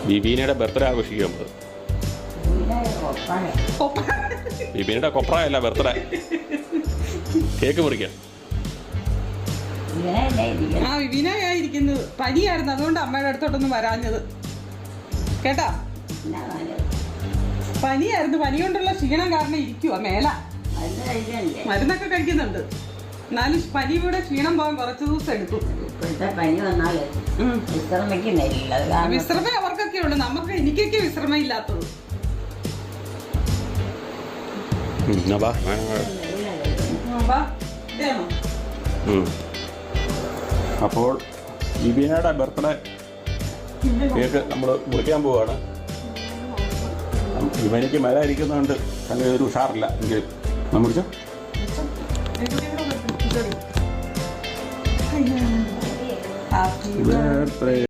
ബിബീനയുടെ birthday ആഘോഷിക്കാൻ പോകുന്നത്. ബിബീനയുടെ കൊപ്രയല്ല birthday. Cake മുറിക്കാൻ. ആ വിബീനായിരിക്കുന്നത് പനിയായിരുന്നു, അതുകൊണ്ട് അമ്മയുടെ അടുത്തോട്ടൊന്നും വരാഞ്ഞത് കേട്ടാ. പനിയായിരുന്നു, പനി കൊണ്ടുള്ള ക്ഷീണം കാരണം ഇരിക്കുക മേല. മരുന്നൊക്കെ കഴിക്കുന്നുണ്ട്, എന്നാലും പനിയുടെ ക്ഷീണം പോകാൻ കുറച്ച് ദിവസം എടുക്കും. വിശ്രമം അവർക്കൊക്കെ ഉള്ളു, നമുക്ക് എനിക്കൊക്കെ വിശ്രമം ഇല്ലാത്തത്. അപ്പോൾ ബിബീനയുടെ ബർത്ത്ഡേ കേക്ക് നമ്മൾ മുറിക്കാൻ പോവുകയാണ്. ഇവനിക്ക് മഴ ഇരിക്കുന്നതുകൊണ്ട് അങ്ങനെ ഒരു ഉഷാറില്ല. എങ്കിൽ നമ്മൾ ഹാപ്പി ബർത്ത്ഡേ.